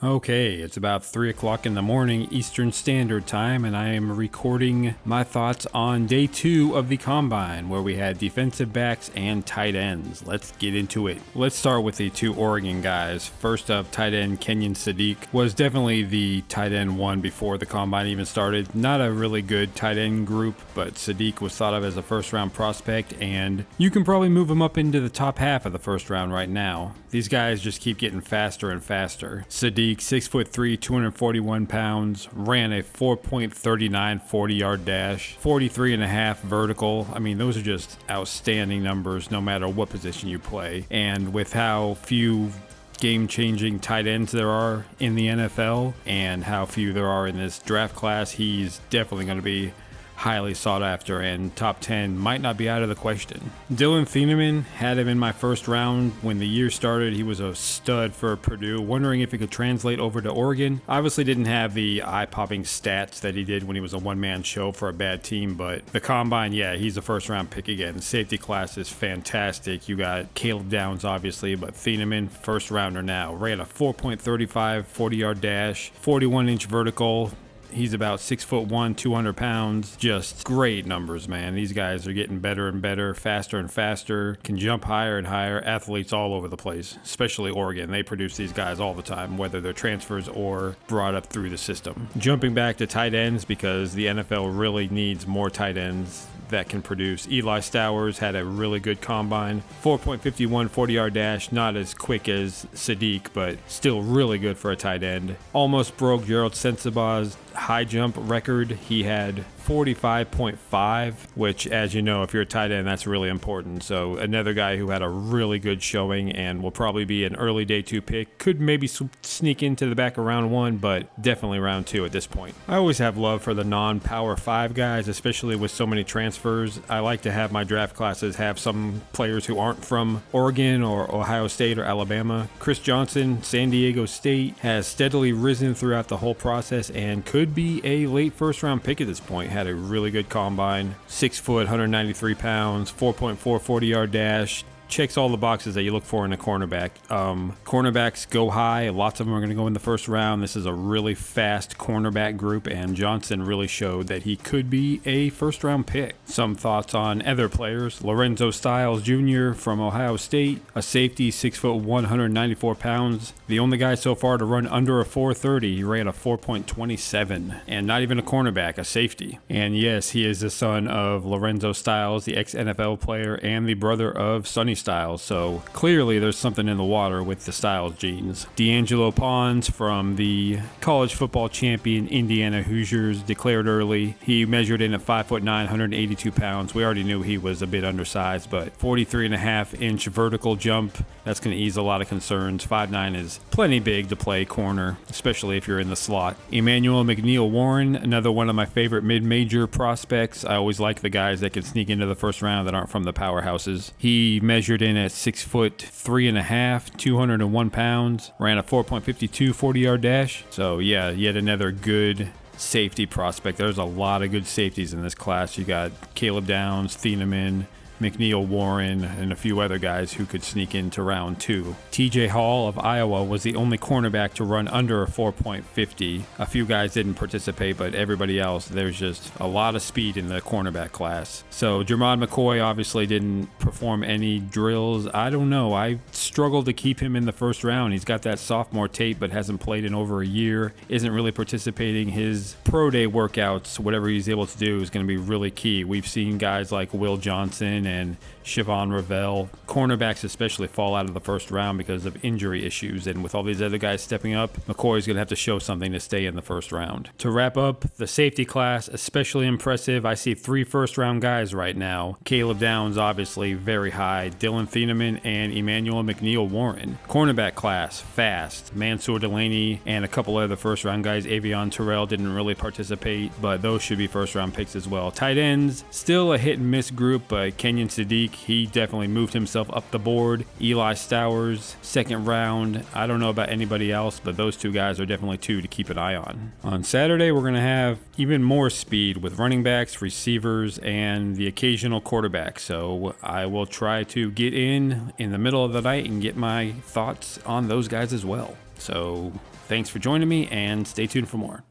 Okay, it's about 3 o'clock in the morning Eastern Standard Time, and I am recording my thoughts on day 2 of the Combine, where we had defensive backs and tight ends. Let's get into it. Let's start with the 2 Oregon guys. First up, tight end Kenyon Sadiq was definitely the tight end one before the Combine even started. Not a really good tight end group, but Sadiq was thought of as a first-round prospect, and you can probably move him up into the top half of the first round right now. These guys just keep getting faster and faster. Sadiq, 6'3", 241 pounds, ran a 4.39 40-yard dash, 43.5 vertical. I mean, those are just outstanding numbers no matter what position you play. And with how few game-changing tight ends there are in the NFL and how few there are in this draft class, he's definitely going to be highly sought after, and top 10 might not be out of the question. Dylan Thieneman, had him in my first round when the year started. He was a stud for Purdue. Wondering if he could translate over to Oregon. Obviously didn't have the eye-popping stats that he did when he was a one-man show for a bad team, but the Combine, yeah, he's a first-round pick again. Safety class is fantastic. You got Caleb Downs, obviously, but Thieneman, first-rounder now. Ran a 4.35 40-yard dash, 41-inch vertical. He's about 6'1", 200 pounds. Just great numbers, man. These guys are getting better and better, faster and faster, can jump higher and higher. Athletes all over the place, especially Oregon. They produce these guys all the time, whether they're transfers or brought up through the system. Jumping back to tight ends, because the NFL really needs more tight ends that can produce. Eli Stowers had a really good Combine. 4.51 40-yard dash, not as quick as Sadiq, but still really good for a tight end. Almost broke Gerald Sensabaugh's high jump record. He had 45.5, which, as you know, if you're a tight end, that's really important. So another guy who had a really good showing and will probably be an early day 2 pick. Could maybe sneak into the back of round 1, but definitely round 2 at this point. I always have love for the non-power 5 guys, especially with so many transfers. I like to have my draft classes have some players who aren't from Oregon or Ohio State or Alabama. Chris Johnson, San Diego State, has steadily risen throughout the whole process and could be a late first round pick at this point. Had a really good Combine, 6 foot, 193 pounds, 4.4 40-yard dash. Checks all the boxes that you look for in a cornerback. Cornerbacks go high. Lots of them are going to go in the first round. This is a really fast cornerback group, and Johnson really showed that he could be a first-round pick. Some thoughts on other players. Lorenzo Styles Jr. from Ohio State, a safety, 6 foot, 194 pounds. The only guy so far to run under a 4.30. He ran a 4.27, and not even a cornerback, a safety. And yes, he is the son of Lorenzo Styles, the ex-NFL player, and the brother of Sonny Styles, so clearly there's something in the water with the Styles genes. D'Angelo Pons from the college football champion Indiana Hoosiers declared early. He measured in at 5'9", 182 pounds. We already knew he was a bit undersized, but 43.5-inch vertical jump. That's going to ease a lot of concerns. 5'9" is plenty big to play corner, especially if you're in the slot. Emmanuel McNeil-Warren, another one of my favorite mid-major prospects. I always like the guys that can sneak into the first round that aren't from the powerhouses. He measured in at 6 foot 3.5, 201 pounds, ran a 4.52 40-yard dash. So yeah, yet another good safety prospect. There's a lot of good safeties in this class. You got Caleb Downs, Thieneman, McNeil-Warren, and a few other guys who could sneak into round 2. TJ Hall of Iowa was the only cornerback to run under a 4.50. A few guys didn't participate, but everybody else, there's just a lot of speed in the cornerback class. So Jermod McCoy obviously didn't perform any drills. I don't know. I struggled to keep him in the first round. He's got that sophomore tape, but hasn't played in over a year. Isn't really participating. His pro day workouts, whatever he's able to do, is going to be really key. We've seen guys like Will Johnson and Siobhan Ravel, cornerbacks especially, fall out of the first round because of injury issues, and with all these other guys stepping up, McCoy's going to have to show something to stay in the first round. To wrap up, the safety class, especially impressive. I see 3 first-round guys right now. Caleb Downs, obviously, very high. Dylan Thieneman and Emmanuel McNeil-Warren. Cornerback class, fast. Mansour Delaney and a couple other first-round guys. Avion Terrell didn't really participate, but those should be first-round picks as well. Tight ends, still a hit-and-miss group, but Kenyon Sadiq, he definitely moved himself up the board. Eli Stowers, second round. I don't know about anybody else, but those 2 guys are definitely 2 to keep an eye on. On Saturday, we're going to have even more speed with running backs, receivers, and the occasional quarterback. So I will try to get in the middle of the night and get my thoughts on those guys as well. So Thanks for joining me, and stay tuned for more.